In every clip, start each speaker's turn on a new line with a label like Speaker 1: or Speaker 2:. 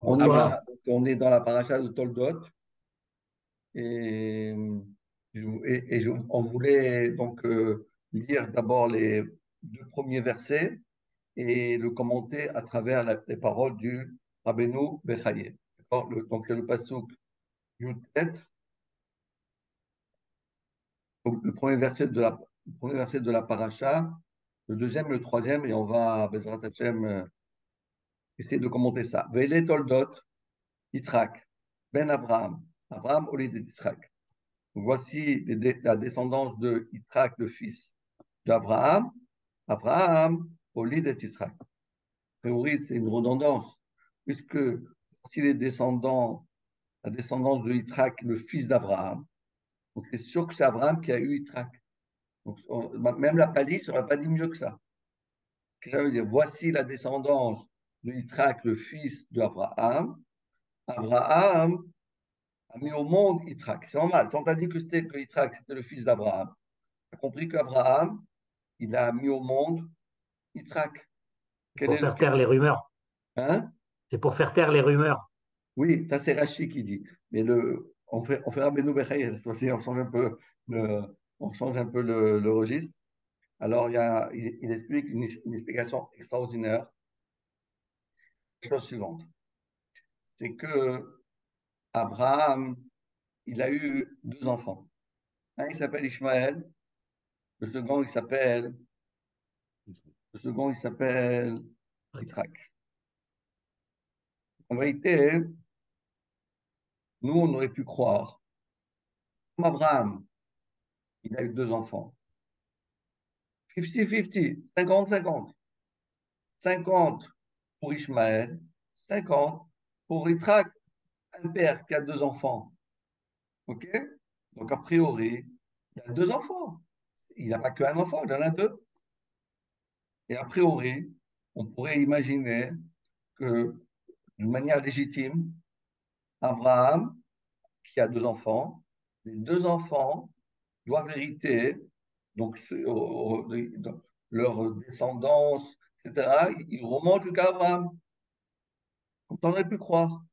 Speaker 1: On y
Speaker 2: Abraham.
Speaker 1: va. Donc, on est dans la paracha de Toldot et, on voulait donc lire d'abord les deux premiers versets et le commenter à travers les paroles du Rabbeinu Bechaye. D'accord. Donc, il y a le pasuk Yutet, donc le premier verset de la paracha, le deuxième et le troisième, et on va, Bezrat Hashem, essayer de commenter ça. Vele Toldot, Yitzhak, Ben Abraham, Abraham, Olid et Yitzhak. Voici la descendance de Yitzhak, le fils d'Abraham. Abraham, Olid et Yitzhak. A priori, c'est une redondance, puisque si les descendants, la descendance de Yitzhak, le fils d'Abraham, donc c'est sûr que c'est Abraham qui a eu Yitzhak. Donc, même la palisse, on n'aurait pas dit mieux que ça. Ça veut dire, voici la descendance de Yitzhak, le fils d'Abraham. Abraham a mis au monde Yitzhak. C'est normal. Quand on a dit que Yitzhak, c'était le fils d'Abraham, on a compris qu'Abraham, il a mis au monde Yitzhak. Quel
Speaker 2: Pour
Speaker 1: est le,
Speaker 2: faire taire les rumeurs.
Speaker 1: hein?
Speaker 2: C'est pour faire taire les rumeurs.
Speaker 1: Oui, ça c'est Rachi qui dit. Mais on fait Rabbeinu Bechaye, cette fois-ci, le, on change un peu le registre. Alors, il explique une explication extraordinaire. La chose suivante, c'est que Abraham, il a eu deux enfants. Un, il s'appelle Ishmaël, le second, il s'appelle Yitzhak. En vérité, nous, on aurait pu croire, comme Abraham, il a eu deux enfants. 50-50, 50-50. 50 pour Ishmaël, 50 pour Yitzhak, un père qui a deux enfants. OK? Donc, a priori, il a deux enfants. Il n'a pas qu'un enfant, il en a deux. Et a priori, on pourrait imaginer que, d'une manière légitime, Abraham, qui a deux enfants, les deux enfants doivent hériter, donc leur descendance, etc., ils remontent jusqu'à Abraham, comme on aurait pu croire.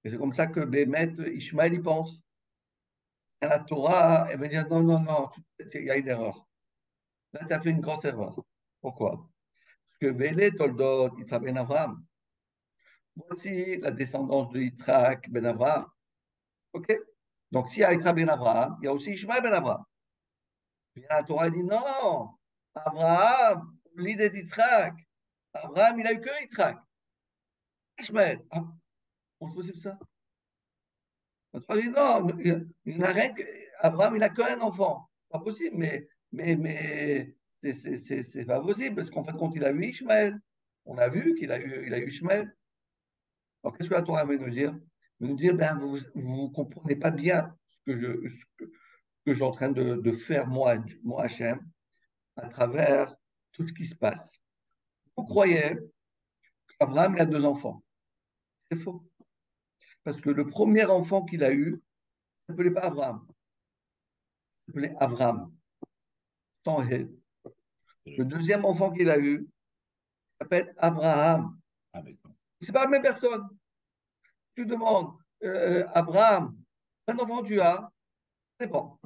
Speaker 1: Et c'est comme ça que Bémet, Ishmaël, y pense. Et la Torah, elle va dire non, non, non, il y a une erreur. Là, tu as fait une grosse erreur. Pourquoi? Parce que Vélé, Toldot, Yitzhak ben Abraham, voici la descendance de Yitzhak ben Abraham. OK? Donc, s'il y a Yitzhak ben Abraham, il y a aussi Ishmael ben Abraham. Puis la Torah dit non, Abraham, l'idée d'Yitzhak. Abraham, il a eu que Yitzhak. Ishmael. Ah, on se possible ça? La Torah dit non, il n'a rien que. Abraham, il n'a qu'un enfant. C'est pas possible, mais c'est pas possible, parce qu'en fait, quand il a eu Ishmael, on a vu il a eu Ishmael. Alors, qu'est-ce que la Torah veut nous dire? Elle veut nous dire, ben, vous ne comprenez pas bien ce que je suis en train de faire, moi, Hachem, à travers tout ce qui se passe. Vous croyez qu'Abraham il a deux enfants. C'est faux. Parce que le premier enfant qu'il a eu, il ne s'appelait pas Abraham, il s'appelait Avram, sans He. Le deuxième enfant qu'il a eu s'appelle Abraham. C'est pas la même personne. Tu demandes, Abraham, un enfant tu as, c'est bon.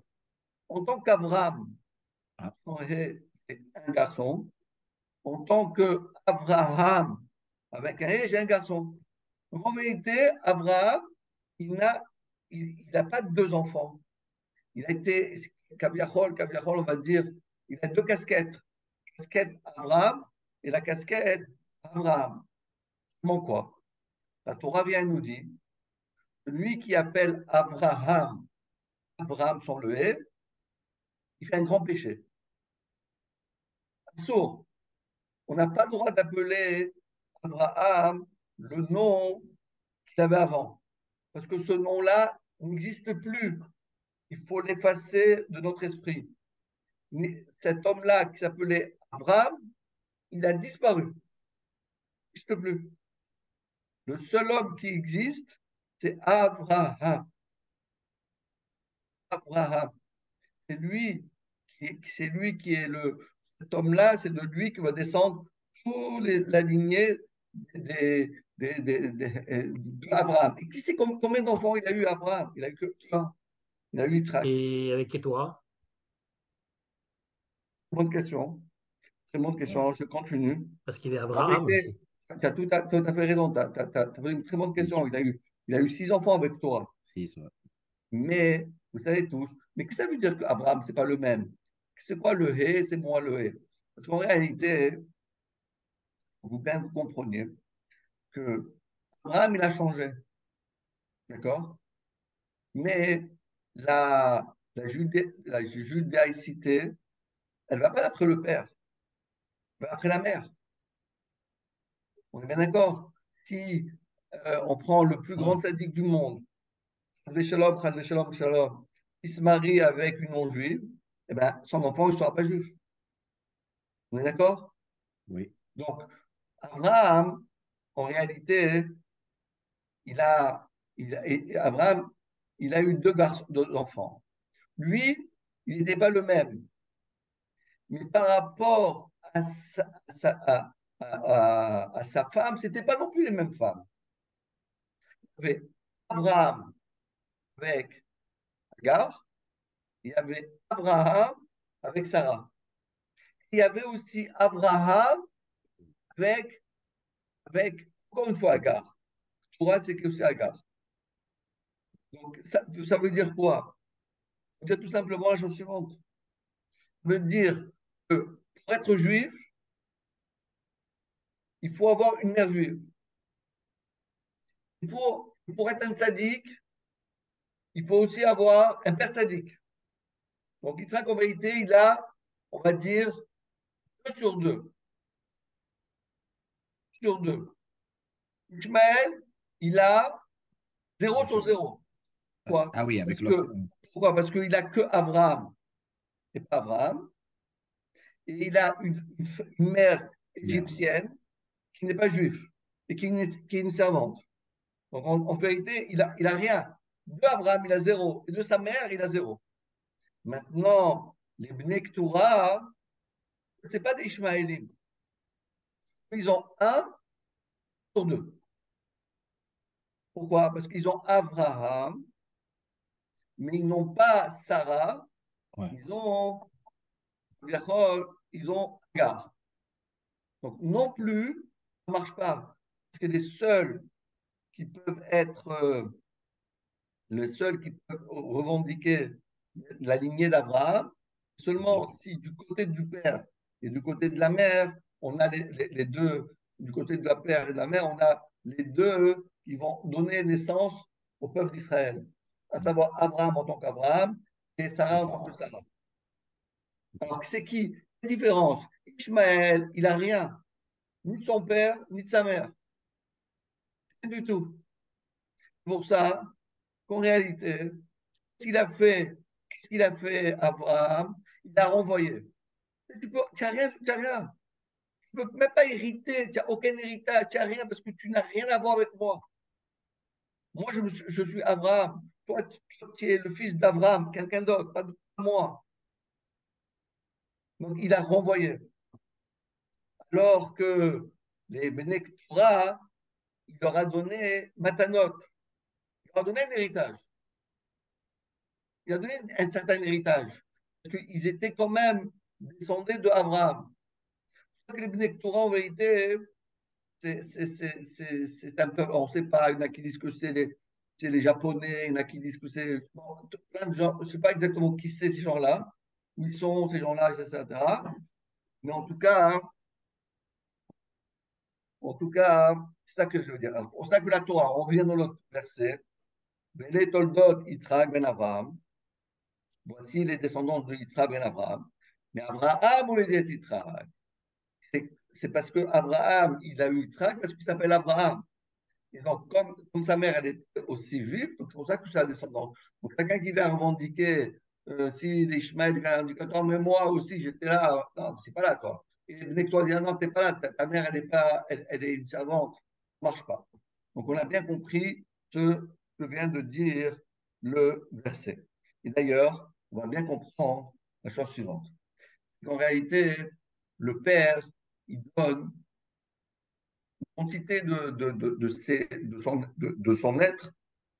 Speaker 1: En tant qu'Abraham, sans He, c'est un garçon. En tant que Abraham, avec un He, j'ai un garçon. Donc, en vérité, Abraham, il n'a pas deux enfants. Il a été, Kaviahol, on va dire, il a deux casquettes. La casquette Abraham et la casquette Abraham. Comment quoi? La Torah vient et nous dit, celui qui appelle Abraham, Abraham sans le hé, il fait un grand péché. Sourd. On n'a pas le droit d'appeler Abraham le nom qu'il avait avant. Parce que ce nom-là n'existe plus. Il faut l'effacer de notre esprit. Cet homme-là qui s'appelait Abraham, il a disparu. Il n'existe plus. Le seul homme qui existe, c'est Abraham. Abraham. C'est lui qui est cet homme-là, c'est de lui que va descendre toute la lignée d'Abraham. Et qui sait combien d'enfants il a eu Abraham? Il a eu que un. Il a eu Yitzhak.
Speaker 2: Et avec Ketura,
Speaker 1: Bonne question. C'est une bonne
Speaker 3: Ouais.
Speaker 1: question. Je continue.
Speaker 2: parce qu'il est
Speaker 1: En
Speaker 2: Abraham
Speaker 1: vérité,
Speaker 2: aussi.
Speaker 1: tu as tout à fait raison. Tu as posé une très bonne
Speaker 3: Six,
Speaker 1: question. Il a eu 6 enfants avec toi.
Speaker 3: six, ouais.
Speaker 1: Mais, vous savez tous, mais qu'est-ce que ça veut dire qu'Abraham, c'est pas le même? C'est quoi le hé, c'est moi le hé? Parce qu'en réalité, vous bien vous compreniez que Abraham, il a changé, d'accord? Mais la judaïcité, elle va pas d'après le père, elle va après la mère. On est bien d'accord? Si on prend le plus
Speaker 3: Ouais.
Speaker 1: grand sadique du monde, Shalom, Shalom, Shalom, il se marie avec une non-juive, eh ben, son enfant, il ne sera pas juif. On est d'accord?
Speaker 3: Oui.
Speaker 1: Donc, Abraham, en réalité, il a, Abraham, il a eu 2 garçons, 2 enfants. Lui, il n'était pas le même. Mais par rapport à sa femme, c'était pas non plus les mêmes femmes. Il y avait Abraham avec Agar, il y avait Abraham avec Sarah. Il y avait aussi Abraham avec, encore une fois, Agar. Torah, c'est que c'est Agar. Donc, ça veut dire quoi? Ça veut dire tout simplement la chose suivante. Ça veut dire que pour être juif, il faut avoir une mère juive. Pour être un tzaddik, il faut aussi avoir un père tzaddik. Donc, Yitzhak, en vérité, il a, on va dire, 2 sur 2. Sur 2. Ishmaël, il a 0
Speaker 3: Deux
Speaker 1: sur
Speaker 3: sur deux.
Speaker 1: 0. Pourquoi?
Speaker 3: Ah oui, avec
Speaker 1: Parce
Speaker 3: l'os.
Speaker 1: que, pourquoi? Parce qu'il n'a que Abraham et pas Abraham. Et il a une mère
Speaker 3: Merde.
Speaker 1: égyptienne qui n'est pas juive et qui est une servante. Donc, en vérité, il a rien. De Abraham, il a 0. Et de sa mère, il a 0. Maintenant, les Bnei Ketura, ce n'est pas des Ishmaélim. Ils ont 1 sur 2. Pourquoi? Parce qu'ils ont Abraham, mais ils n'ont pas Sarah,
Speaker 3: Ouais.
Speaker 1: ils ont ils ont Agar. Donc non plus, ça ne marche pas. Parce que qui peuvent être, les seuls qui peuvent revendiquer la lignée d'Abraham, seulement si du côté du père et du côté de la mère, on a les deux, du côté de la père et de la mère, on a les deux qui vont donner naissance au peuple d'Israël, à savoir Abraham en tant qu'Abraham et
Speaker 3: Et
Speaker 1: Sarah en tant que
Speaker 3: Sarah.
Speaker 1: Sarah. Alors c'est qui? La différence. Ishmaël, il n'a rien, ni de son père, ni de sa mère. Rien du tout. C'est pour ça qu'en réalité, qu'est-ce qu'il a fait Abraham? Il a renvoyé. Tu n'as rien, tu n'as rien. Tu ne peux même pas hériter, tu n'as aucun héritage, tu n'as rien parce que tu n'as rien à voir avec moi. Moi, je suis Abraham. Toi, tu es le fils d'Abraham, quelqu'un d'autre, pas moi. Donc, il a renvoyé. Alors que les Bnei Torah, il leur a donné Matanot, il leur a donné un héritage. Il a donné un certain héritage. Parce qu'ils étaient quand même descendés de Abraham. Les Bnei Torah, en vérité, c'est un peu, on ne sait pas, il y en a qui disent que c'est les Japonais, il y en a qui disent que c'est bon, plein de gens, je ne sais pas exactement qui c'est ces gens-là, où ils sont ces gens-là, etc. Mais c'est ça que je veux dire. Alors, c'est pour ça que la Torah, on revient dans l'autre verset, les Toldot, Yitzhak, Ben Abraham, voici les descendants de Yitzhak, Ben Abraham. Mais Abraham, ou les Yitzhak, c'est parce que Abraham, il a eu Yitzhak, parce qu'il s'appelle Abraham. Et donc, comme sa mère, elle est aussi juive, donc c'est pour ça que c'est la descendance. Donc, quelqu'un qui vient revendiquer, si l'Ishmaël vient revendiquer, attends, mais moi aussi, j'étais là. Non, c'est pas là, toi. Et dès que toi dis, ah non, t'es pas là, ta mère, elle est pas, elle est une servante. Ça marche pas. Donc, on a bien compris ce que vient de dire le verset. Et d'ailleurs, on va bien comprendre la chose suivante. En réalité, le père, il donne quantité de son être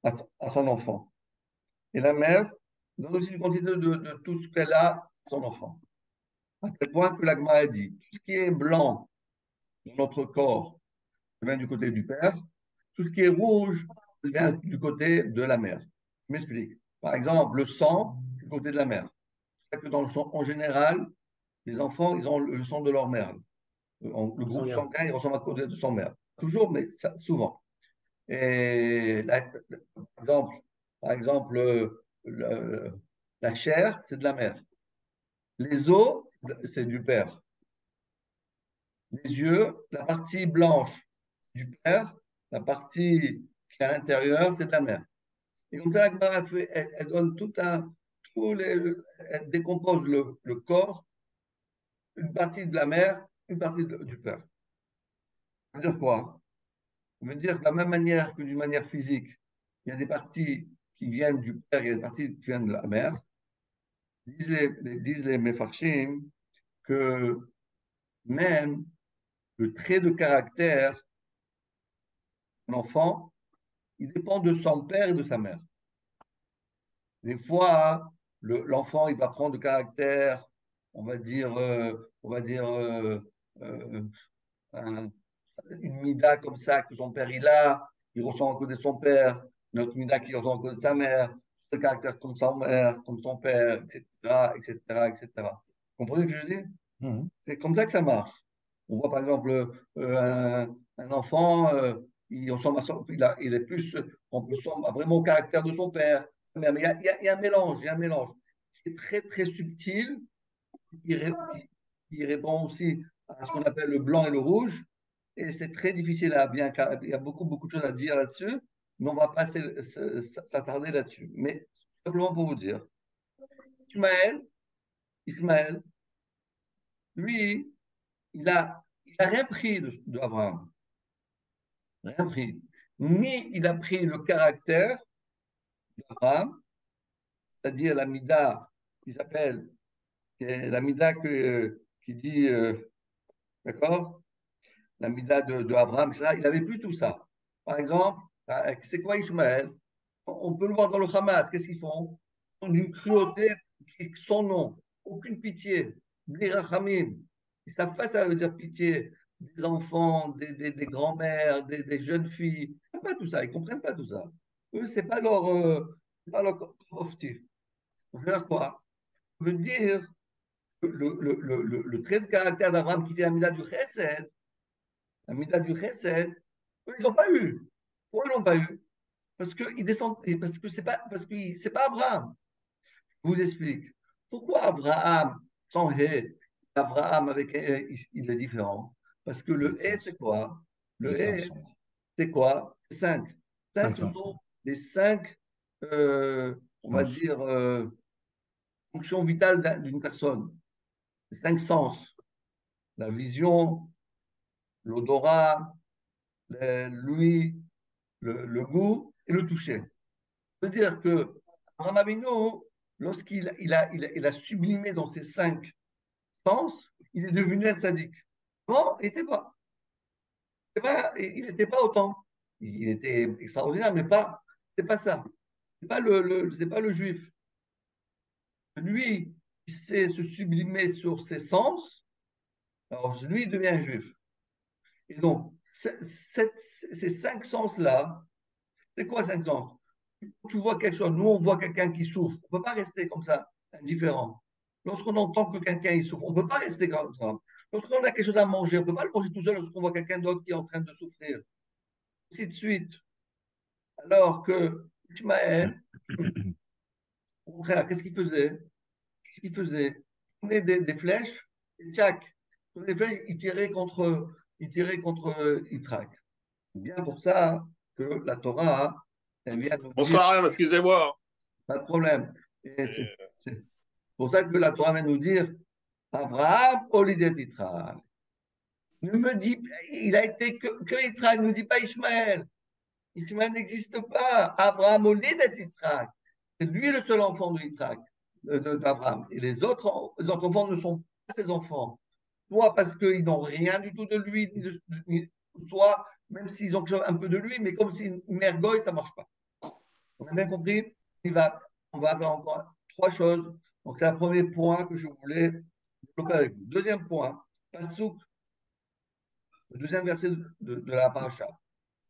Speaker 1: à son enfant. Et la mère donne aussi une quantité de tout ce qu'elle a à son enfant. À tel point que l'Agma a dit, tout ce qui est blanc dans notre corps vient du côté du père, tout ce qui est rouge vient du côté de la mère. Je m'explique. Par exemple, le sang, c'est du côté de la mère. C'est que dans le sang, en général, les enfants, ils ont le sang de leur mère. Le groupe
Speaker 2: Sanguin.
Speaker 1: sanguin, il ressemble à côté de son mère. Toujours, mais ça, souvent. Et par exemple la chair, c'est de la mère. Les os, c'est du père. Les yeux, la partie blanche, c'est du père. La partie qui est à l'intérieur, c'est de la mère. Et comme ça, elle donne elle décompose le corps, une partie de la mère, une partie du père. Ça veut dire quoi? Ça veut dire de la même manière que d'une manière physique, il y a des parties qui viennent du père, il y a des parties qui viennent de la mère. Disent les Mefarshim que même le trait de caractère d'un enfant, il dépend de son père et de sa mère. Des fois, l'enfant, il va prendre de caractère, on va dire, euh, un- une mida comme ça que son père il a, il ressent à côté de son père, une autre mida qui ressent à côté de sa mère, de caractère comme sa mère, comme son père, etc., etc., etc. Vous comprenez ce que je dis?
Speaker 3: Mhm.
Speaker 1: C'est comme ça que ça marche. On voit par exemple un enfant, il est plus, on ressemble vraiment au caractère de son père. Mais il y a un mélange, il y a un mélange qui est très très subtil, qui répond aussi à ce qu'on appelle le blanc et le rouge. Et c'est très difficile à bien, il y a beaucoup de choses à dire là-dessus, mais on va pas s'attarder là-dessus. Mais simplement pour vous dire, Ismaël, Ismaël, lui, il a rien pris de Abraham, rien pris. Ni il a pris le caractère d'Abraham, c'est-à-dire la mida qu'il appelle, la mida qui dit, d'accord, la mida de Abraham, etc. Il n'avait plus tout ça. Par exemple, c'est quoi Ishmaël? On peut le voir dans le Hamas, qu'est-ce qu'ils font? Ils ont d'une cruauté sans nom, aucune pitié, des rachamim. Ils ne savent pas ça veut dire pitié des enfants, des grands-mères, des jeunes filles. Ils savent pas tout ça, ils ne comprennent pas tout ça. Eux, c'est pas leur objectif. Ça veut dire quoi? Ça veut dire que le trait de caractère d'Abraham qui était la mida du chesed, eux, ils l'ont pas eu. Pourquoi ils l'ont pas eu? Parce que ils descendent, parce que c'est pas Abraham. Je vous explique. Pourquoi Abraham sans hé, Abraham avec hé, il est différent? Parce que
Speaker 3: Les
Speaker 1: le hé, c'est
Speaker 3: sens.
Speaker 1: quoi?
Speaker 3: Les
Speaker 1: Le hé,
Speaker 3: sens, on dit.
Speaker 1: c'est quoi? Cinq. Cinq,
Speaker 3: Cinq
Speaker 1: ce
Speaker 3: sens.
Speaker 1: sont les cinq, on va
Speaker 3: Sens.
Speaker 1: dire, fonctions vitales d'une personne. Les cinq sens. La vision, l'odorat, l'ouïe, le goût et le toucher. Ça veut dire que Abraham Avinu, lorsqu'il a sublimé dans ses cinq sens, il est devenu un tzaddik. Bon, il n'était pas autant. Il était extraordinaire, mais c'est pas ça. C'est pas le juif. Lui, il sait se sublimer sur ses sens, alors lui, il devient un juif. Et donc, ces cinq sens-là, c'est quoi cinq sens? Tu vois quelque chose, nous on voit quelqu'un qui souffre, on ne peut pas rester comme ça, indifférent. Lorsqu'on entend que quelqu'un il souffre, on ne peut pas rester comme ça. Lorsqu'on a quelque chose à manger, on ne peut pas le manger tout seul lorsqu'on voit quelqu'un d'autre qui est en train de souffrir. Ainsi de suite. Alors que Ismaël, au contraire, qu'est-ce qu'il faisait? Qu'est-ce qu'il faisait? Il prenait des flèches, et tchac, des flèches, il tirait contre Yitrak. C'est bien pour ça que la Torah, elle vient nous dire,
Speaker 4: Bonsoir, Ryan, excusez-moi.
Speaker 1: pas de problème. Et
Speaker 4: Et,
Speaker 1: c'est pour ça que la Torah vient nous dire, Abraham, Olidet Yitzhak. Ne me dis, il a été que Yitzhak, ne dis pas Ishmaël. Ishmaël n'existe pas. Abraham, Olidet Yitzhak. C'est lui le seul enfant de Yitzhak, d'Abraham. Et les autres enfants ne sont pas ses enfants. Soit parce qu'ils n'ont rien du tout de lui, soit, même s'ils ont un peu de lui, mais comme c'est une ergoï, ça ne marche pas. On a bien compris? On va faire encore trois choses. Donc, c'est le premier point que je voulais développer avec vous. Deuxième point, Passouk, le deuxième verset de la paracha,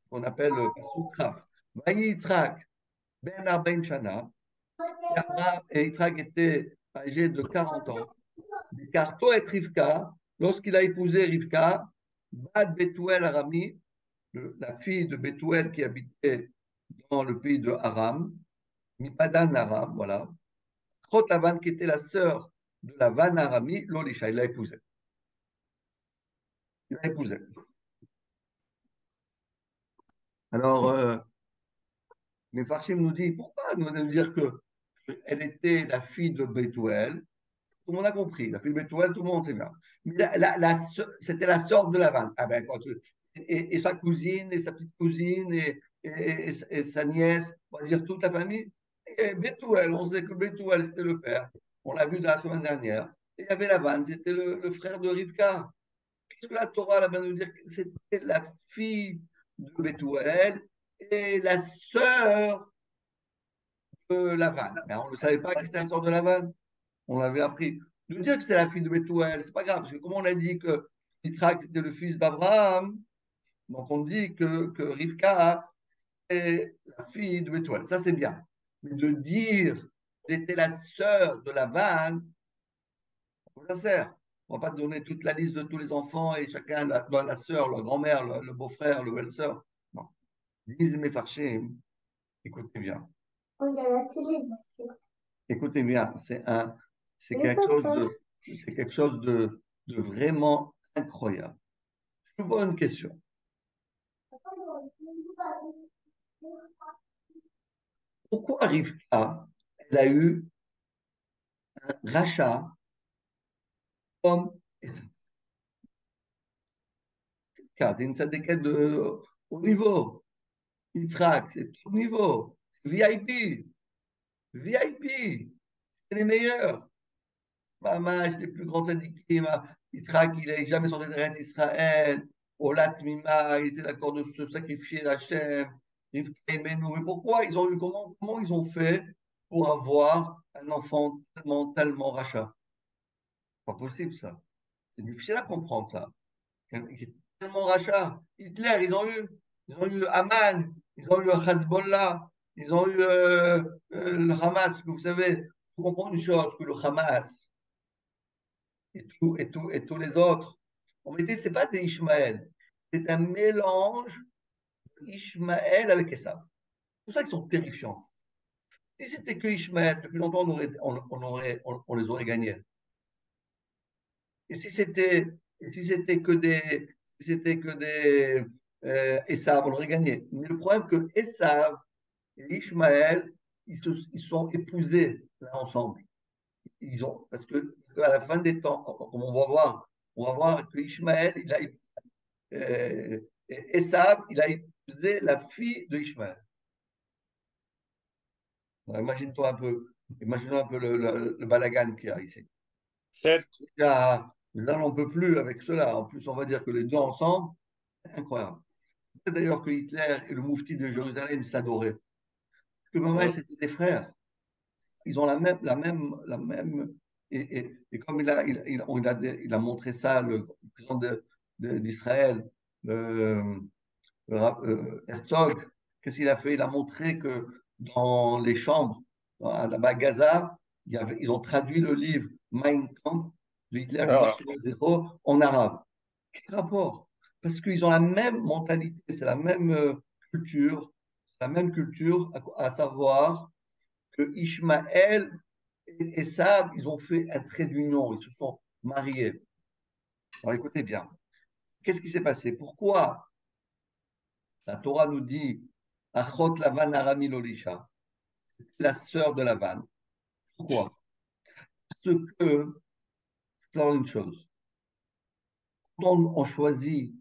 Speaker 1: qu'on appelle le Passouk Traf. Vaï Yitzhak, Ben Arbaim Shana, et Yitzhak était âgé de 40 ans. Carto et Rivka, lorsqu'il a épousé Rivka, Bad Betuel Arami, la fille de Betuel qui habitait dans le pays de Aram, Mipadan Aram, voilà. Chot Lavan, qui était la sœur de la Van Arami, l'Olisha, il l'a épousée. Il l'a épousée. Alors, Mefarshim nous dit, pourquoi nous dire qu'elle était la fille de Betuel? Tout le monde a compris. La fille de Betuel, tout le monde sait bien. Mais c'était la sœur de Lavan. Ah ben, et sa cousine, et sa petite cousine, et sa nièce, on va dire toute la famille. Et Betuel, on sait que Betuel, c'était le père. On l'a vu la semaine dernière. Et il y avait Lavan, c'était le frère de Rivka. Qu'est-ce que la Torah là-bas nous dire que c'était la fille de Betuel et la sœur de Lavan. Mais on ne savait pas que c'était la sœur de Lavan. On l'avait appris. De dire que c'était la fille de Bethuel, c'est pas grave, parce que comme on a dit que Yitzhak c'était le fils d'Abraham, donc on dit que Rivka est la fille de Bethuel. Ça c'est bien. Mais de dire que c'était la sœur de Lavan, ça sert. On ne va pas donner toute la liste de tous les enfants et chacun, la sœur, la grand-mère, le beau-frère, le belle-sœur. Non. Disent mes farchim, écoutez bien. On a la télé, écoutez bien, c'est quelque chose c'est quelque chose de vraiment incroyable. Je vous pose une question. Pourquoi Rivka, elle a eu un rachat comme c'est une syndicate de haut niveau. Yitzhak, c'est tout niveau. VIP, VIP, c'est les meilleurs. Mamash, les plus grands indiqués. Yitzhak, il n'a jamais sorti de reste d'Israël. Olat Mima, il était d'accord de se sacrifier Hachem. Mais pourquoi ils ont eu, comment ils ont fait pour avoir un enfant tellement, tellement rachat? Pas possible, ça. C'est difficile à comprendre, ça. Qui est tellement rachat. Hitler, ils ont eu Haman, ils ont eu Hezbollah, ils ont eu le Hamas. Que vous savez, il faut comprendre une chose, que le Hamas et tous les autres, en réalité, ce n'est pas des Ishmaël. C'est un mélange d'Ishmaël avec Esav. C'est pour ça qu'ils sont terrifiants. Si c'était que Ishmaël, depuis longtemps, on les aurait gagnés. Et si c'était que des, si c'était que des Esav, on aurait gagné. Mais le problème, c'est que Esav et Ishmaël, ils sont épousés là ensemble. Parce que à la fin des temps, comme on va voir que Ishmaël, Esav, il a épousé la fille de Ishmaël. Imagine-toi un peu le balagan qu'il y a ici.
Speaker 3: Sept.
Speaker 1: Là, on n'en peut plus avec cela. En plus, on va dire que les deux ensemble, c'est incroyable. C'est d'ailleurs que Hitler et le moufti de Jérusalem s'adoraient. Parce que Mamaï, c'était des frères. Ils ont et comme il a montré ça, le président d'Israël, Herzog, qu'est-ce qu'il a fait? Il a montré que dans les chambres, là-bas à Gaza, ils ont traduit le livre Mein Kampf de Hitler
Speaker 3: Alors,
Speaker 1: 1900 en arabe. Quel rapport? Parce qu'ils ont la même mentalité, c'est la même culture, à savoir que Ishmaël et Esav, ils ont fait un trait d'union, ils se sont mariés. Alors écoutez bien, qu'est-ce qui s'est passé? Pourquoi la Torah nous dit Achot Lavan Arami Lolisha, la sœur de Lavan? Pourquoi? Parce que, faut savoir une chose, quand on choisit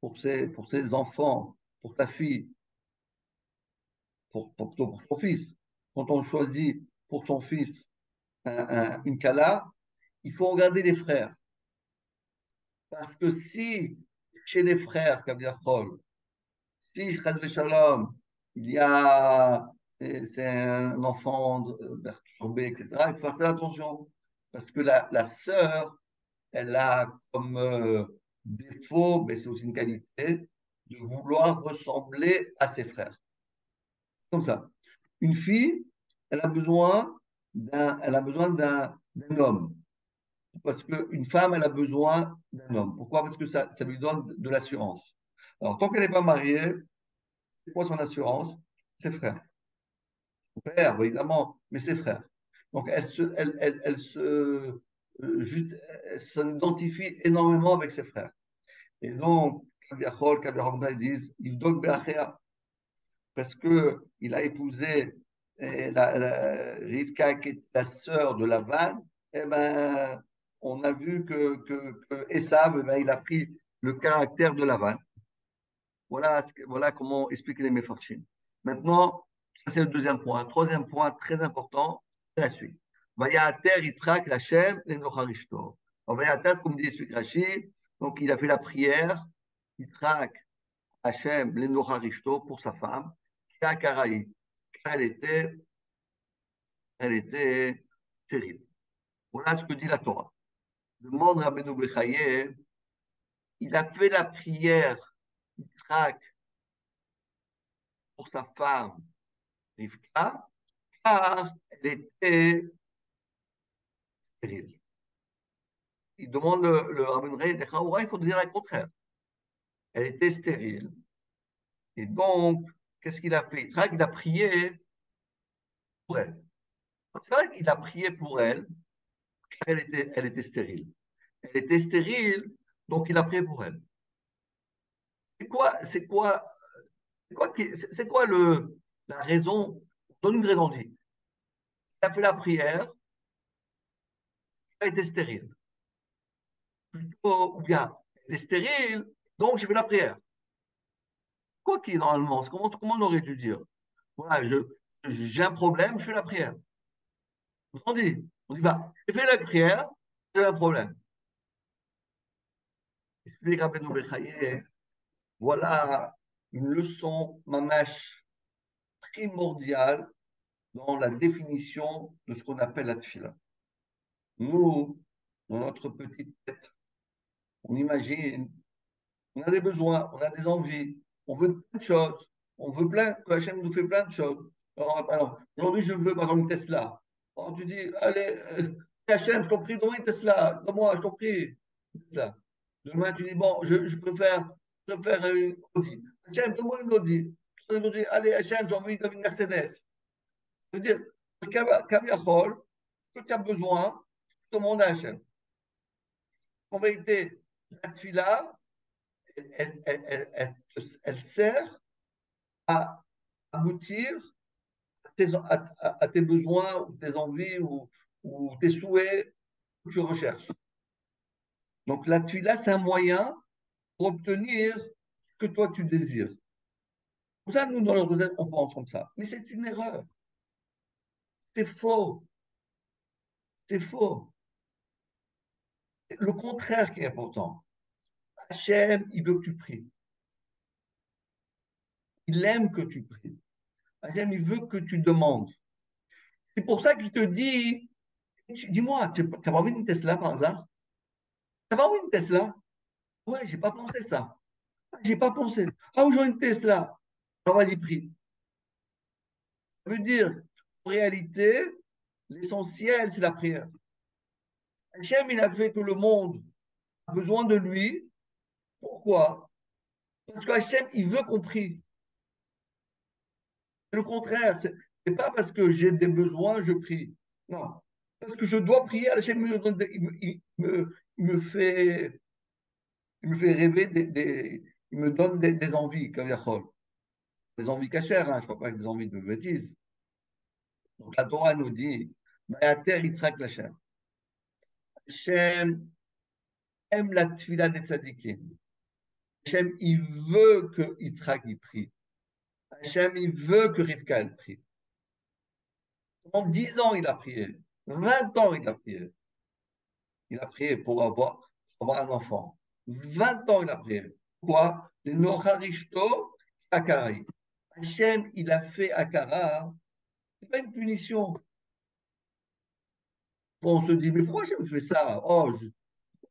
Speaker 1: pour ses enfants, pour ta fille, pour ton fils, quand on choisit pour son fils une Kala, il faut regarder les frères. Parce que si chez les frères, Kaviachol, si, Chas Shalom, il y a, c'est un enfant perturbé, etc., il faut faire attention. Parce que la sœur, elle a comme défaut, mais c'est aussi une qualité, de vouloir ressembler à ses frères. Comme ça. Une fille, elle a besoin d'un homme. Parce qu'une femme, elle a besoin d'un homme. Pourquoi? Parce que ça lui donne de l'assurance. Alors, tant qu'elle n'est pas mariée, c'est quoi son assurance? Ses frères. Son père, évidemment, mais ses frères. Donc, elle s'identifie énormément avec ses frères. Et donc, Kaviachol, ils disent, il donne Be'achea, parce que il a épousé Rivka, qui est la sœur de Lavan. Eh ben, on a vu que Esav, eh ben, il a pris le caractère de Lavan. Voilà comment expliquer les Mefarshim. Maintenant, c'est le deuxième point. Troisième point très important, c'est la suite. Vayater Yitzhak Lachem Lenocharishto. Vayater, comme dit explique Rachid, donc il a fait la prière, Yitzhak Hachem Lenocharishto pour sa femme, qui a Karaï, car elle était terrible. Voilà ce que dit la Torah. Demande Rabbeinu Bechaye, il a fait la prière, Yitzhak, pour sa femme, Rivka, car elle était stérile. Il demande le Rabbeinu de Chaoura, il faut dire le contraire. Elle était stérile. Et donc, qu'est-ce qu'il a fait? C'est vrai qu'il a prié pour elle. C'est vrai qu'il a prié pour elle, car elle était stérile. Elle était stérile, donc il a prié pour elle. C'est quoi, c'est quoi, c'est quoi la raison? Donne une raison dit. Il a fait la prière, elle était stérile. Ou bien, elle était stérile, donc j'ai fait la prière. Quoi qu'il est normalement, comment on aurait dû dire? Voilà, j'ai un problème, je fais la prière. On dit, bah, j'ai fait la prière, j'ai un problème. Explique Rabbeinu Bechaye, voilà une leçon mamash primordiale dans la définition de ce qu'on appelle la tfila. Nous, dans notre petite tête, on imagine, on a des besoins, on a des envies, on veut plein de choses, on veut plein, que Hachem nous fait plein de choses. Alors, aujourd'hui, je veux, par exemple, une Tesla. Alors, tu dis, allez, Hachem, je t'en prie, donne-moi une Tesla, donne-moi, je t'en prie, une Tesla. Demain, tu dis, bon, je préfère une Audi. Hachem, donne-moi une Audi. Allez, Hachem, j'ai envie d'une Mercedes. Je veux dire, Kaviachol, que tu as besoin, tu demandes à Hachem. En vérité, la tefila, elle sert à aboutir à tes besoins, ou tes envies, ou tes souhaits que tu recherches. Donc la tefila, c'est un moyen pour obtenir ce que toi tu désires. Pour ça, nous, dans le Rosette, on pense comme ça. Mais c'est une erreur. C'est faux. C'est faux. Le contraire qui est important. Hachem, il veut que tu pries. Il aime que tu pries. Hachem, il veut que tu demandes. C'est pour ça qu'il te dit, dis-moi, tu n'as pas envie d'une Tesla par hasard? Tu n'as pas envie d'une Tesla? Ouais, j'ai pas pensé ça. J'ai pas pensé. Ah, aujourd'hui une Tesla. Alors vas-y, prie. Ça veut dire, en réalité, l'essentiel, c'est la prière. Hachem, il a fait que le monde a besoin de lui. Pourquoi? Parce qu'Hachem, il veut qu'on prie. C'est le contraire. C'est pas parce que j'ai des besoins, je prie. Non. Parce que je dois prier, Hachem il me fait rêver, il me donne des envies, comme Yachol. Des envies cachères, hein, je ne parle pas des envies de bêtises. Donc la Torah nous dit, Mayater Yitzhak Lachem. Hachem aime la tfila des tzadikim. Hachem, il veut que Yitzhak y prie. Hachem, il veut que Rivka elle prie. Pendant 10 ans, il a prié. 20 ans, il a prié. Il a prié pour avoir un enfant. 20 ans, il a prié. Pourquoi? Les Noharishto Akari. Hachem, il a fait Akara, c'est pas une punition. Bon, on se dit, mais pourquoi Hachem fait ça? Oh,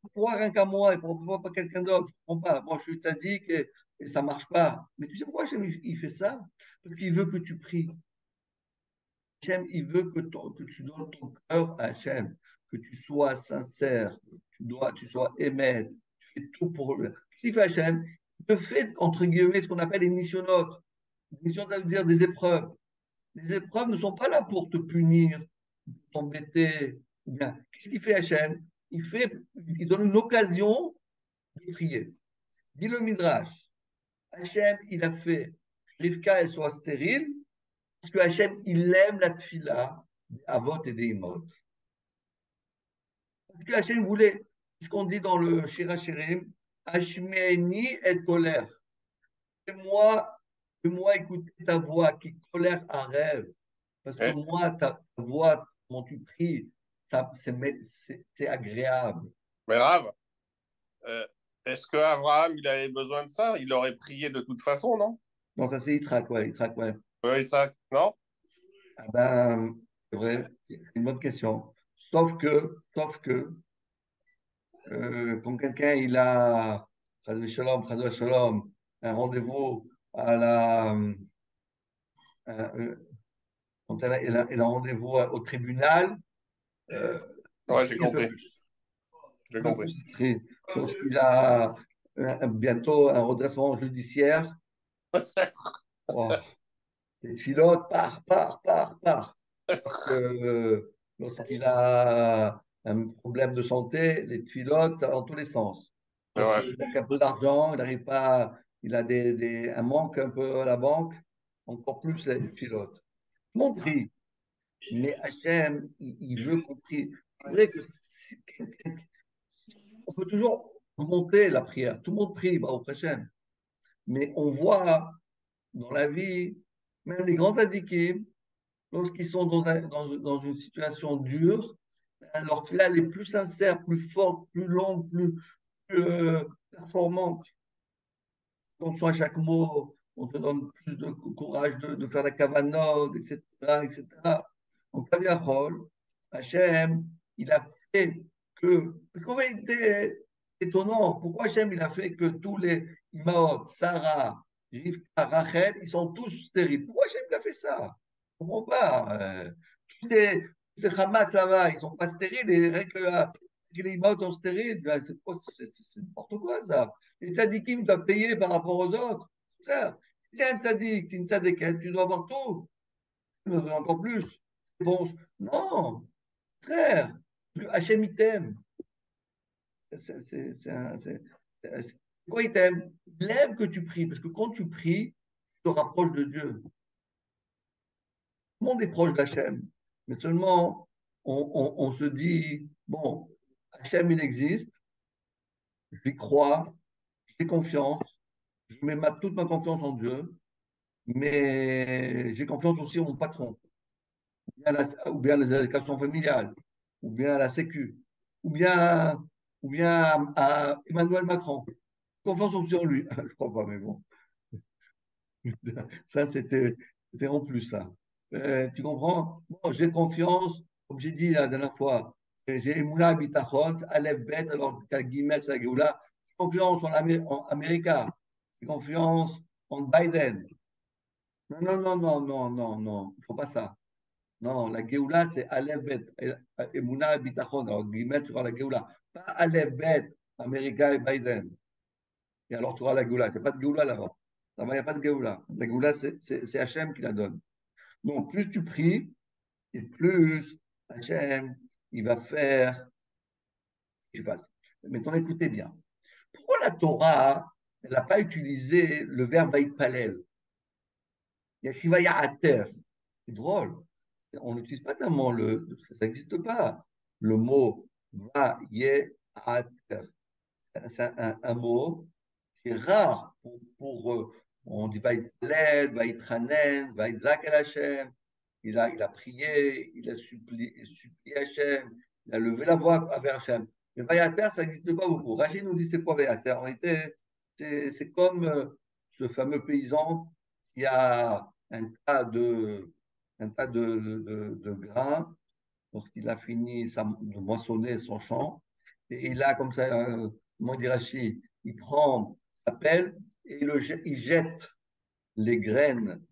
Speaker 1: pourquoi rien qu'à moi et pourquoi pas quelqu'un d'autre? Je comprends pas. Moi, je suis sadique et ça marche pas. Mais tu sais pourquoi Hachem il fait ça? Parce qu'il veut que tu pries. Hachem, il veut que tu donnes ton cœur à Hachem, que tu sois sincère, tu sois émettre, tu fais tout pour lui. Qu'est-ce qu'il fait Hachem? Il te fait, entre guillemets, ce qu'on appelle les nissionotes. Les nissionotes, ça veut dire des épreuves. Les épreuves ne sont pas là pour te punir, pour t'embêter. Ou bien, qu'est-ce qu'il fait Hachem? Il donne une occasion de prier. Dit le Midrash, Hachem, il a fait que Rivka, elle soit stérile, parce que Hachem, il aime la tfila des Avot et des Imot. Parce que Hachem voulait, ce qu'on dit dans le Shira Shirim, Hashmeini et colère. Fais-moi, fais-moi écouter ta voix qui colère un rêve. Parce que
Speaker 3: Eh,
Speaker 1: moi, ta voix, quand tu pries, c'est agréable.
Speaker 3: mais grave. Euh, est-ce que Abraham, il avait besoin de ça? Il aurait prié de toute façon, non?
Speaker 1: Donc, ça, c'est Yitzhak, ouais, Yitzhak, ouais.
Speaker 3: Isaac, non?
Speaker 1: Ah ben, c'est vrai, c'est une bonne question. Quand quelqu'un, il a, Chas Shalom, un rendez-vous à euh, quand il a un rendez-vous au tribunal, euh, il
Speaker 3: Ouais, j'ai
Speaker 1: prie un peu
Speaker 3: compris.
Speaker 1: plus.
Speaker 3: J'ai
Speaker 1: Un peu
Speaker 3: compris.
Speaker 1: plus, lorsqu'il a bientôt un redressement judiciaire, oh, les filotes, part. Lorsqu'il a un problème de santé, les filotes dans tous les sens.
Speaker 3: Ouais.
Speaker 1: Il manque un peu d'argent, il n'arrive pas, il a un manque un peu à la banque, encore plus les filotes. Tout le monde prie, mais Hachem, il veut qu'on prie. C'est vrai que on peut toujours augmenter la prière. Tout le monde prie, au Hachem. Mais on voit dans la vie, même les grands tzadikim, lorsqu'ils sont dans une situation dure, leur tefila, elle est plus sincère, plus forte, plus longue, plus performante. Attention à chaque mot, on te donne plus de courage de faire la kavanot, etc., etc. Donc, Kaviachol, Hachem, il a fait que. Comment il était étonnant, pourquoi Hachem, il a fait que tous les Imaot, Sarah, Rivka, Rachel, ils sont tous stériles. Pourquoi Hachem, il a fait ça? Je ne comprends pas. Tous ces Hamas là-bas, ils ne sont pas stériles et rien que les Imaot sont stériles. Ben, c'est n'importe quoi ça. Les tzadikim doivent payer par rapport aux autres. Frère, si tu es un tzadik, tu es une tzadikette, tu dois avoir tout. Tu dois avoir encore plus. Bon, non, frère, Hachem il t'aime. C'est quoi il t'aime? Il aime que tu pries, parce que quand tu pries, tu te rapproches de Dieu. Tout le monde est proche d'Hachem. Mais seulement, on se dit, bon, Hachem il existe, j'y crois, j'ai confiance, je mets toute ma confiance en Dieu, mais j'ai confiance aussi en mon patron, ou bien les allocations familiales, ou bien à la Sécu, ou bien, ou bien à Emmanuel Macron. Confiance aussi en lui. Je crois pas, mais bon. Ça, c'était en plus, ça. Tu comprends? Bon, j'ai confiance, comme j'ai dit la dernière fois, j'ai Emouna Bitachon, Aleph Bet, alors t'as Guillemets, c'est la Géoula. J'ai confiance en Amérique. J'ai confiance en Biden. Non, non, non, non, non, non, non, il ne faut pas ça. Non, la Géoula, c'est Aleph Bet, Emouna Bitachon, alors Guillemets, tu auras la Géoula. Pas Aleph Bet, Amérique et Biden. Et alors tu auras la Géoula. Il n'y a pas de Géoula là-bas. Là-bas, il n'y a pas de Géoula. La Géoula, c'est Hachem qui la donne. Donc, plus tu pries, et plus Hachem, il va faire que tu fasses. Maintenant, écoutez bien. Pourquoi la Torah, elle n'a pas utilisé le verbe vaïtpalel? Il y a écrit vaïater. C'est drôle. On n'utilise pas tellement ça n'existe pas. Le mot vaïater. C'est un mot qui est rare on dit vaïtpalel, vaïtranen, vaïtzak el Hachem. Il a prié, il a supplié Hachem, il a levé la voix vers Hachem. Mais Vayater, ça n'existe pas beaucoup. Rachid nous dit c'est quoi Vayater? En réalité, C'est comme ce fameux paysan qui a un tas de grains lorsqu'il a fini de moissonner son champ. Et il a comme ça, comment dire, il prend la pelle et il jette les graines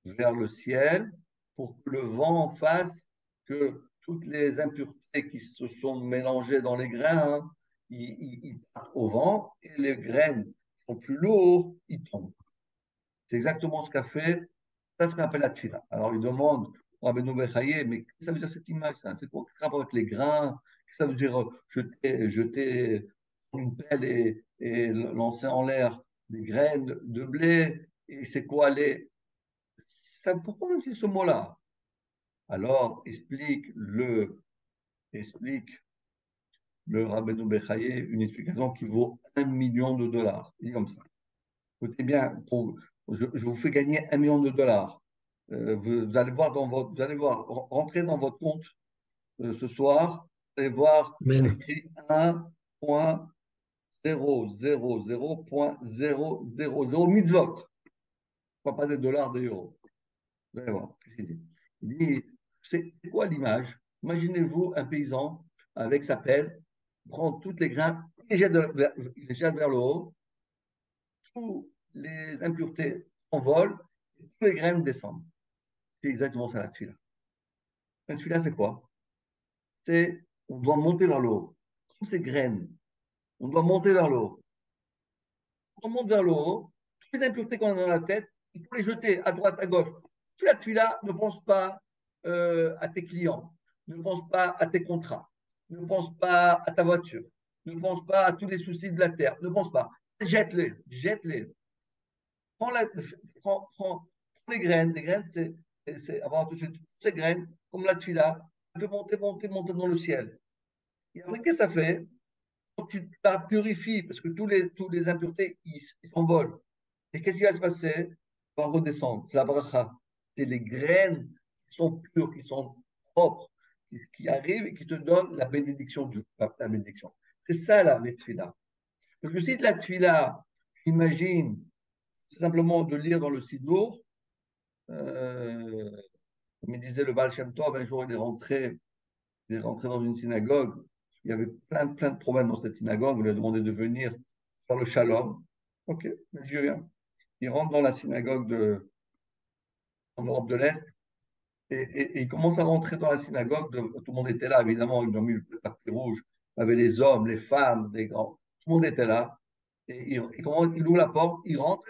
Speaker 1: vers le ciel pour que le vent fasse que toutes les impuretés qui se sont mélangées dans les grains, hein, ils partent au vent et les graines sont plus lourdes, ils tombent. C'est exactement ce qu'a fait, c'est ce qu'on appelle la tfila. Alors il demande au Rabbeinu Bechaye, mais qu'est-ce que ça veut dire cette image, ça? C'est quoi le rapport avec les grains? Ça veut dire jeter une pelle et lancer en l'air des graines de blé? Et c'est quoi pourquoi on utilise ce mot-là? Alors, explique le Rabbeinu Bechaye une explication qui vaut 1 million de dollars. Il dit comme ça. Écoutez bien, je vous fais gagner 1 million de dollars. Vous allez voir rentrer dans votre compte ce soir, vous allez voir
Speaker 2: Amen.
Speaker 1: écrit 1,000.000 mitzvot. Pas des dollars, des euros. Vous allez voir. Il dit, c'est quoi l'image? Imaginez-vous un paysan avec sa pelle, prend toutes les grains, il les jette vers le haut, toutes les impuretés s'envolent, et toutes les graines descendent. C'est exactement ça la tefila. La tefila, c'est quoi? On doit monter vers le haut. Comme ces graines, on doit monter vers le haut. Quand on monte vers le haut, toutes les impuretés qu'on a dans la tête, il faut les jeter à droite, à gauche. Tu la tefila, ne pense pas à tes clients, ne pense pas à tes contrats, ne pense pas à ta voiture, ne pense pas à tous les soucis de la terre, ne pense pas. Jette-les, jette-les. Prends, la, prends les graines. Les graines, c'est avoir tout de suite toutes ces graines, comme la tefila, elle peut monter, monter, monter dans le ciel. Et après, qu'est-ce que ça fait? Quand tu la purifies, parce que tous les impuretés, ils s'envolent. Et qu'est-ce qui va se passer? Ça va redescendre. C'est la bracha. C'est les graines qui sont pures, qui sont propres, qui arrivent et qui te donnent la bénédiction. La bénédiction. C'est ça la tefila. Parce que si de la tefila, imagine, c'est simplement de lire dans le Sidour, comme il disait le Baal Shem Tov, un jour il est rentré dans une synagogue, il y avait plein de problèmes dans cette synagogue, on lui a demandé de venir faire le shalom. Ok, je viens. Il rentre dans la synagogue en Europe de l'Est et il commence à rentrer dans la synagogue. Tout le monde était là, évidemment, ils ont mis le tapis rouge. Il y avait les hommes, les femmes, les grands. Tout le monde était là. Et il ouvre la porte, il rentre,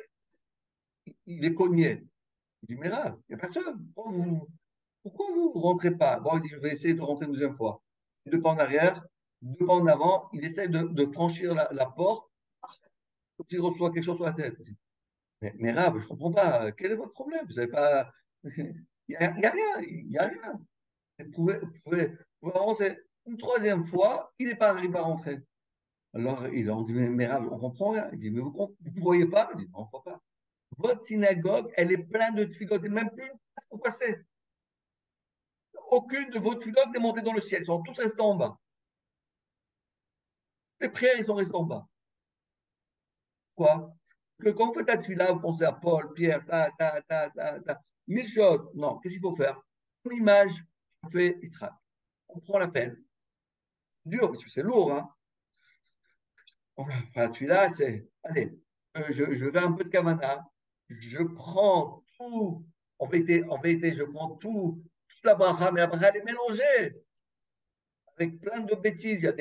Speaker 1: il est cogné. Il dit, mais là, il n'y a personne. Pourquoi vous ne rentrez pas? Bon, il dit, je vais essayer de rentrer une deuxième fois. 2 pas en arrière, 2 pas en avant. Il essaie de franchir la porte. Il reçoit quelque chose sur la tête. Mais Rab, je ne comprends pas. Quel est votre problème? Vous n'avez pas. Il y a rien. Il y a rien. Vous pouvez avancer. Une troisième fois, il n'est pas arrivé à rentrer. Alors, il a dit, mais Rab, on ne comprend rien. Il dit, mais vous ne voyez pas? Il dit, non, on ne voit pas. Votre synagogue, elle est pleine de tfilotes, et même plus ce qu'on passait. Aucune de vos tfilotes n'est montée dans le ciel. Ils sont tous restés en bas. Les prières, ils sont restés en bas. Quoi? Que quand vous faites la tfila, vous pensez à Paul, Pierre, mille choses. Non, qu'est-ce qu'il faut faire? Une image, on fait Israël. On prend la peine. Dur, parce que c'est lourd, hein? La tfila, c'est, allez, je fais un peu de kavana. Je prends tout. En vérité, je prends toute la bracha, mais la bracha, elle est mélangée avec plein de bêtises. Il y a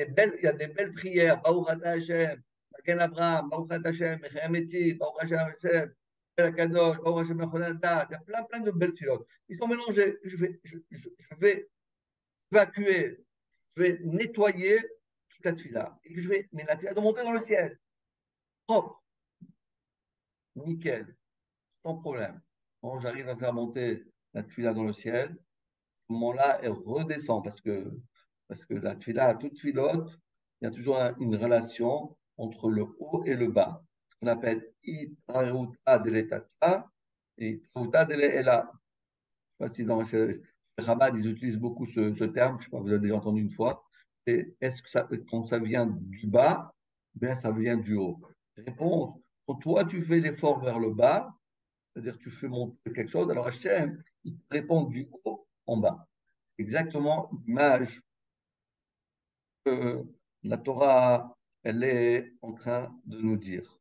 Speaker 1: des belles prières. Baruch Ata Hashem, Magen Abraham, Baruch Ata Hashem, Mechem Etit, Baruch Hashem, El Kadosh, Baruch Hashem Mechonata. Il y a plein de belles filotes. Ils sont mélangés. Je vais évacuer, je vais nettoyer toute la tefila. Et mais la tefila doit monter dans le ciel. Propre, nickel, sans problème. Quand j'arrive à faire monter la tefila dans le ciel, à ce moment-là, elle redescend parce que la tefila, toute filote, il y a toujours une relation entre le haut et le bas. Ce qu'on appelle Itraouta de l'Etata et Itraouta de l'Ela. Je ne sais pas si dans chez Chabad, ils utilisent beaucoup ce terme, je ne sais pas, vous avez déjà entendu une fois. Est-ce que quand ça vient du bas, bien ça vient du haut. Réponse, quand toi tu fais l'effort vers le bas, c'est-à-dire tu fais monter quelque chose, alors Hachem, il te répond du haut en bas. Exactement l'image que la Torah, elle est en train de nous dire.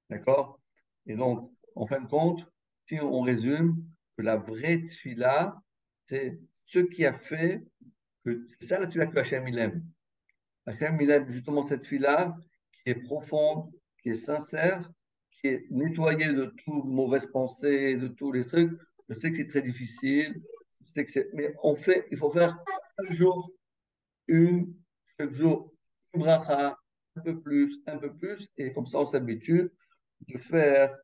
Speaker 1: D'accord? Et donc, en fin de compte, si on résume, que la vraie tfila, c'est ce qui a fait que c'est ça la tfila que Hachem il aime. Hachem il aime justement cette tfila qui est profonde, qui est sincère, qui est nettoyée de toute mauvaise pensée, de tous les trucs. Je sais que c'est très difficile, je sais que c'est, mais il faut faire chaque jour une, chaque jour une bracha, un peu plus, et comme ça on s'habitue de faire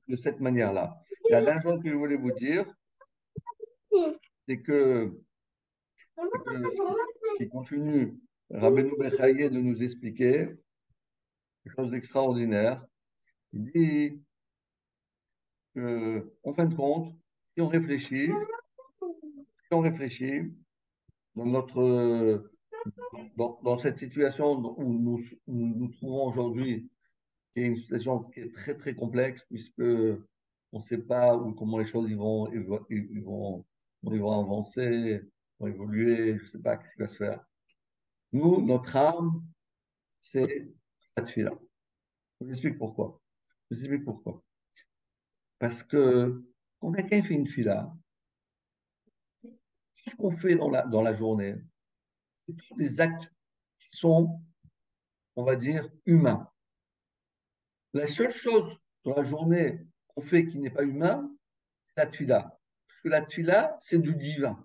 Speaker 1: de cette manière-là. La dernière chose que je voulais vous dire, c'est que ce qui continue Rabbeinu Bechaye de nous expliquer, quelque chose d'extraordinaire. Il dit que, en fin de compte, si on réfléchit dans dans cette situation où nous nous trouvons aujourd'hui, qui est une situation qui est très très complexe puisque on ne sait pas comment les choses ils vont avancer, vont évoluer, je ne sais pas ce qui va se faire. Nous, notre arme, c'est cette fille-là. Je vous explique pourquoi. Je vous explique pourquoi. Parce que quand quelqu'un fait une fila, tout ce qu'on fait dans la journée, c'est tous des actes qui sont, on va dire, humains. La seule chose dans la journée qu'on fait qui n'est pas humain, c'est la tfila. Parce que la tfila, c'est du divin.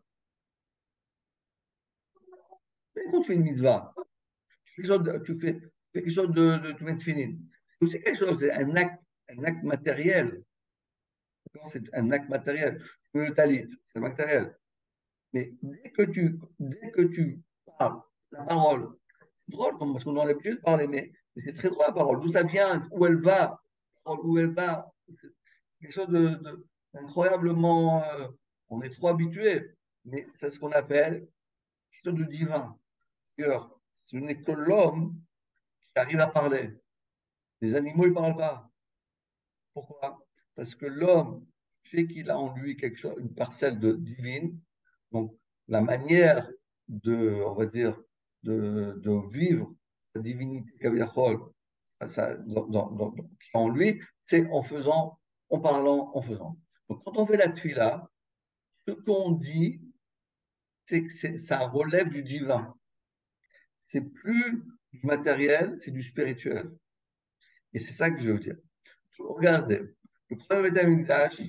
Speaker 1: Mais quand tu fais une mitzvah, tu fais quelque chose tu viens de finir. C'est aussi quelque chose, c'est un acte matériel. C'est un acte matériel. Le talit, c'est matériel. Mais dès que tu parles, la parole, c'est drôle parce qu'on a l'habitude de parler, mais c'est très drôle la parole. D'où ça vient, où elle va, où elle va. C'est quelque chose d'incroyablement. On est trop habitué, mais c'est ce qu'on appelle quelque chose de divin. D'ailleurs, ce n'est que l'homme qui arrive à parler. Les animaux, ils ne parlent pas. Pourquoi? Parce que l'homme fait qu'il a en lui quelque chose, une parcelle de divine. Donc, la manière on va dire, de vivre la divinité Kaviachol, qui est en lui, c'est en faisant, en parlant, en faisant. Donc, quand on fait la tfila, ce qu'on dit, c'est que ça relève du divin. C'est plus du matériel, c'est du spirituel. Et c'est ça que je veux dire. Regardez, le premier Beth Amikdash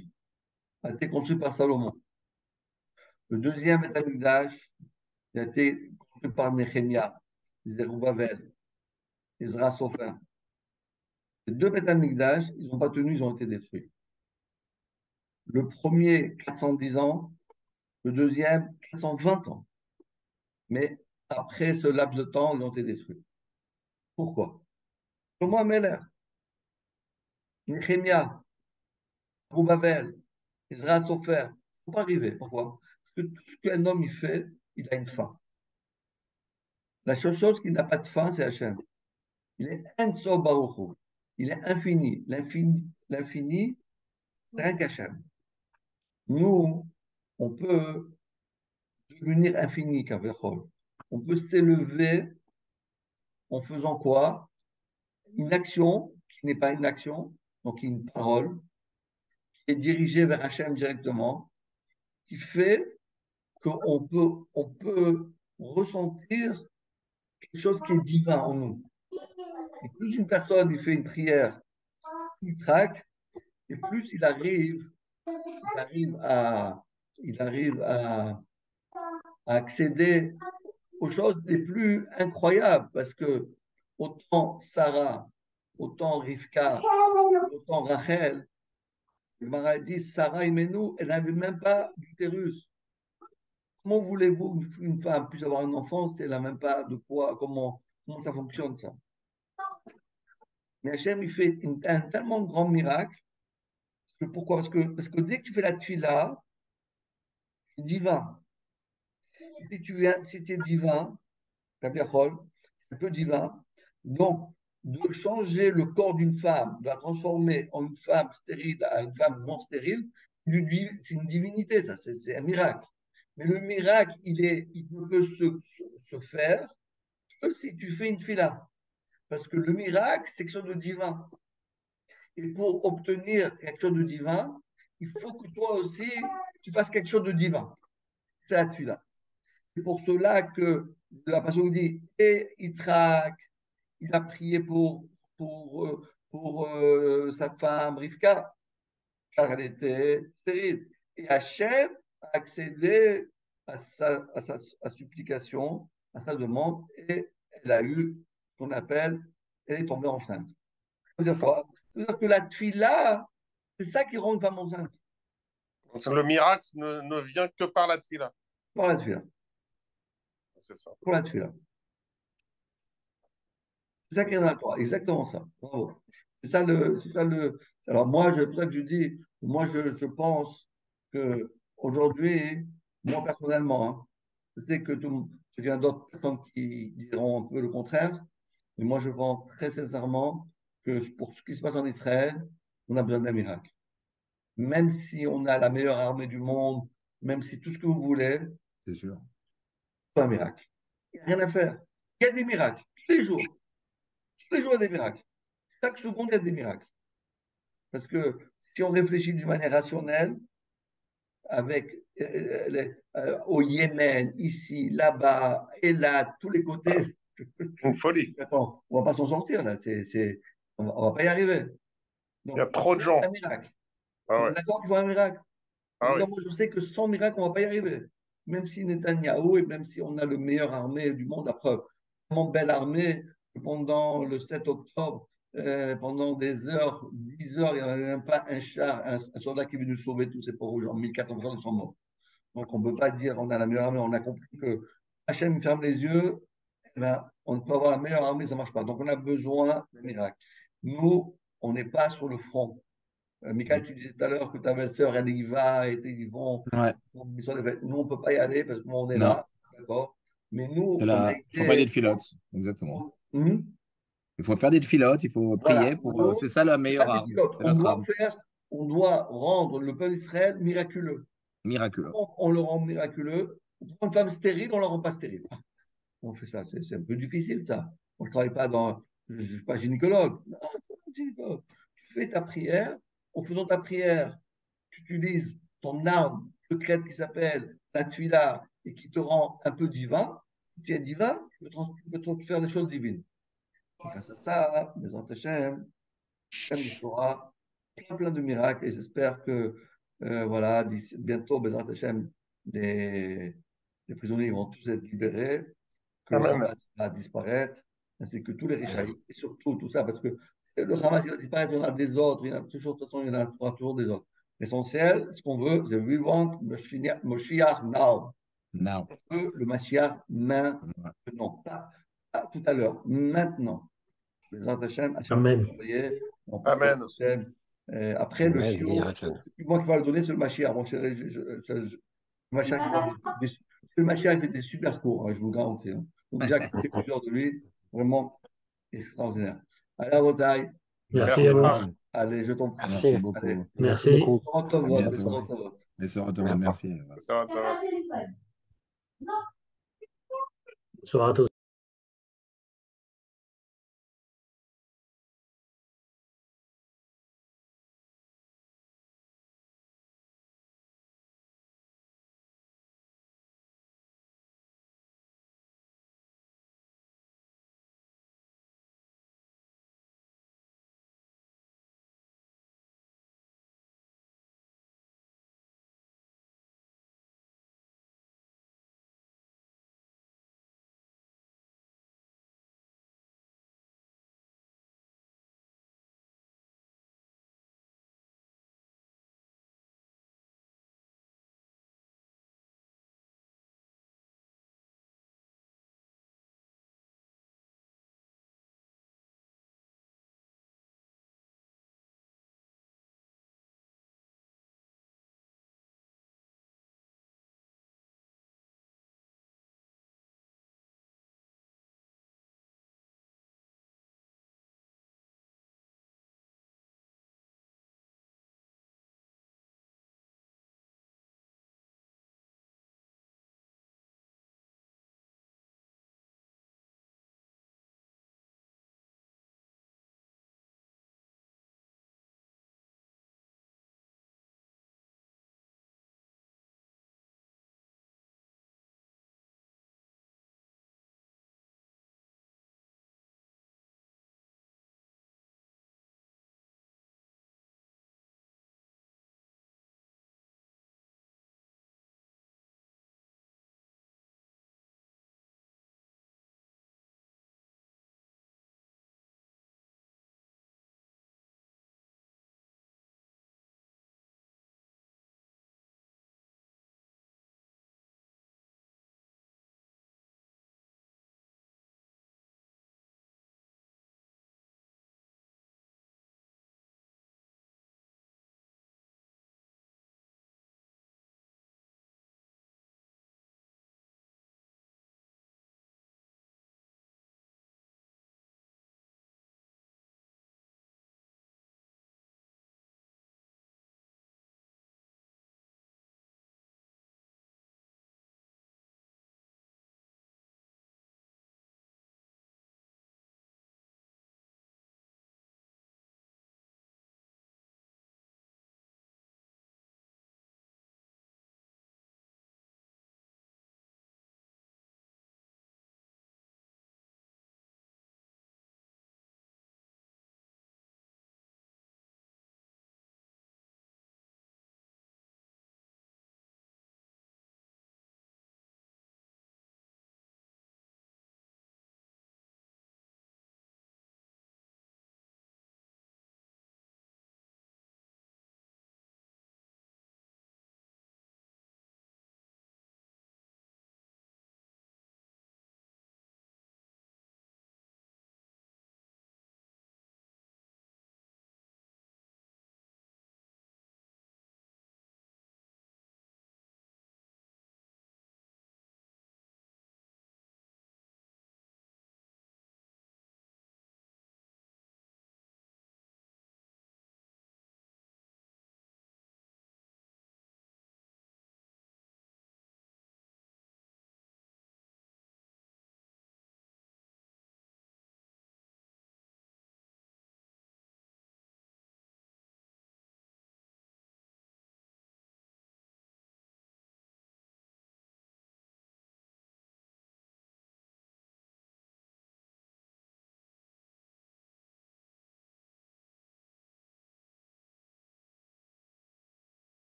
Speaker 1: a été construit par Salomon. Le deuxième Beth Amikdash a été construit par Nehemia, Zerubbabel, Ezra Sofer. Les deux Beth Amikdash, ils n'ont pas tenu, ils ont été détruits. Le premier, 410 ans, le deuxième, 420 ans. Mais après ce laps de temps, ils ont été détruits. Pourquoi? Comment Meller, Nehemia, Zerubbabel, Ezra Sofer, ils ne sont pas arrivés. Pourquoi? Parce que tout ce qu'un homme il fait, il a une fin. La seule chose qui n'a pas de fin, c'est Hachem. Il est Enso Baruch Hu. Il est infini. L'infini, c'est rien qu'Hachem. Nous, on peut devenir infini, Kavechol. On peut s'élever en faisant quoi? Une action qui n'est pas une action, donc une parole, qui est dirigée vers Hachem directement, qui fait on peut ressentir quelque chose qui est divin en nous. Et plus une personne il fait une prière, il traque, et plus il arrive à, il arrive à accéder aux choses les plus incroyables parce que autant Sarah, autant Rivka, autant Rachel, le Mara dit Sarah Imenu, elle n'avait même pas d'utérus. Comment voulez-vous qu'une femme puisse avoir un enfant si elle n'a même pas de poids? Comment ça fonctionne ça? Mais Hachem, il fait un tellement grand miracle. Pourquoi? Parce que dès que tu fais la tfila, c'est divin. Si tu es divin, Kaviachol, c'est un peu divin. Donc, de changer le corps d'une femme, de la transformer en une femme stérile à une femme non stérile, c'est une divinité, ça, c'est un miracle. Mais le miracle, il ne peut se faire que si tu fais une fila. Parce que le miracle, c'est quelque chose de divin. Et pour obtenir quelque chose de divin, il faut que toi aussi, tu fasses quelque chose de divin. C'est la fila. C'est pour cela que la passion dit, et Yitzhak, il a prié pour sa femme Rivka, car elle était stérile. Et Hachem a accédé à sa supplication, à sa demande, et elle a eu ce qu'on appelle, elle est tombée enceinte. Ça veut dire quoi? Ça veut dire que la tfila, c'est ça qui rend une femme enceinte.
Speaker 3: Donc, le miracle ne vient que par la tefila.
Speaker 1: Pour la tfila.
Speaker 3: C'est ça.
Speaker 1: Pour la tfila. C'est ça qui est dans la Torah. Exactement ça. Bravo. C'est ça le. Alors moi, c'est pour ça que je dis, moi, je pense que aujourd'hui, moi personnellement, hein, peut-être que il y a d'autres personnes qui diront un peu le contraire, mais moi, je pense très sincèrement que pour ce qui se passe en Israël, on a besoin d'un miracle. Même si on a la meilleure armée du monde, même si tout ce que vous voulez,
Speaker 4: C'est sûr.
Speaker 1: c'est pas un miracle. Il n'y a rien à faire. Il y a des miracles tous les jours. Tous les jours, il y a des miracles. Chaque seconde, il y a des miracles. Parce que si on réfléchit d'une manière rationnelle, avec au Yémen, ici, là-bas, et là, tous les côtés,
Speaker 3: Une folie.
Speaker 1: attends, on ne va pas s'en sortir là. On ne va pas y arriver.
Speaker 3: Il y a
Speaker 1: Donc, il
Speaker 3: trop de
Speaker 1: faut un
Speaker 3: gens.
Speaker 1: miracle.
Speaker 3: Ah
Speaker 1: On est
Speaker 3: ouais.
Speaker 1: d'accord qu'il faut un miracle. En
Speaker 3: Ah
Speaker 1: tout
Speaker 3: oui.
Speaker 1: cas, moi, je sais que sans miracle, on ne va pas y arriver. Même si Netanyahou, et même si on a le meilleur armée du monde, après, tellement belle armée, que pendant le 7 octobre, pendant des heures, 10 heures, il n'y avait même pas un char, un soldat qui est venu sauver tous ces pauvres gens. 1400 personnes sont morts. Donc, on ne peut pas dire on a la meilleure armée. On a compris que Hachem ferme les yeux, eh ben, on peut avoir la meilleure armée, ça ne marche pas. Donc, on a besoin d'un miracle. Nous, on n'est pas sur le front. Michael, tu disais tout à l'heure que ta belle-sœur, elle y va, et ils vont.
Speaker 4: Ouais.
Speaker 1: Nous, on ne peut pas y aller parce qu'on est
Speaker 4: Non,
Speaker 1: là, d'accord? Mais
Speaker 4: c'est
Speaker 1: nous, on a
Speaker 4: là. Il faut faire des
Speaker 1: été.
Speaker 4: filotes. Exactement.
Speaker 1: Hmm.
Speaker 4: Il faut faire des filotes, il faut prier
Speaker 1: Voilà.
Speaker 4: pour.
Speaker 1: Nous,
Speaker 4: C'est ça la
Speaker 1: c'est pas
Speaker 4: meilleure
Speaker 1: des
Speaker 4: arme.
Speaker 1: pilotes.
Speaker 4: C'est notre arme.
Speaker 1: On doit rendre le peuple d'Israël miraculeux.
Speaker 4: Miraculeux.
Speaker 1: On le rend miraculeux. Pour une femme stérile, on ne la rend pas stérile. On fait ça, c'est un peu difficile, ça. On ne travaille pas dans. Je ne suis pas gynécologue. Non, je suis pas gynécologue. Tu fais ta prière. En faisant ta prière, tu utilises ton arme secrète qui s'appelle la tuila et qui te rend un peu divin. Si tu es divin, tu peux faire des choses divines. Et grâce à ça, les Hachem, Hachem il fera plein de miracles et j'espère que voilà, d'ici bientôt, Bezrat Hachem, les, les prisonniers vont tous être libérés, que le
Speaker 3: Amen.
Speaker 1: Hamas va disparaître, ainsi que tous les riches, et surtout tout ça, parce que le Hamas il va disparaître, il y en a des autres, il y en a toujours, de toute façon, il y en aura toujours des autres. L'essentiel, ce qu'on veut, c'est we want Moshiach now.
Speaker 4: Non.
Speaker 1: On veut le Mashiach maintenant, pas tout à l'heure, maintenant. Bezrat Hachem, Hachem va
Speaker 2: Amen.
Speaker 1: envoyer, on parle de
Speaker 3: Amen.
Speaker 1: Hachem. Après le
Speaker 5: Amen.
Speaker 1: chiot, c'est plus moi qui va le donner, c'est le Mashiach. Bon, le Mashiach, le Mashiach fait des super cours, hein, je vous garantis. Hein. Donc, déjà, écouté plusieurs de lui, vraiment extraordinaire. Allez, à vos tailles.
Speaker 2: Merci à
Speaker 3: Merci,
Speaker 2: vous.
Speaker 3: Marc.
Speaker 1: Allez, je t'en prie.
Speaker 4: Merci
Speaker 5: Merci.
Speaker 4: beaucoup.
Speaker 5: Merci
Speaker 2: Merci.
Speaker 5: beaucoup.
Speaker 1: Sorotov,
Speaker 4: À bientôt.
Speaker 1: Sorotov.
Speaker 4: Et sur Automate, merci.
Speaker 3: Ça va.
Speaker 2: Bonsoir à tous.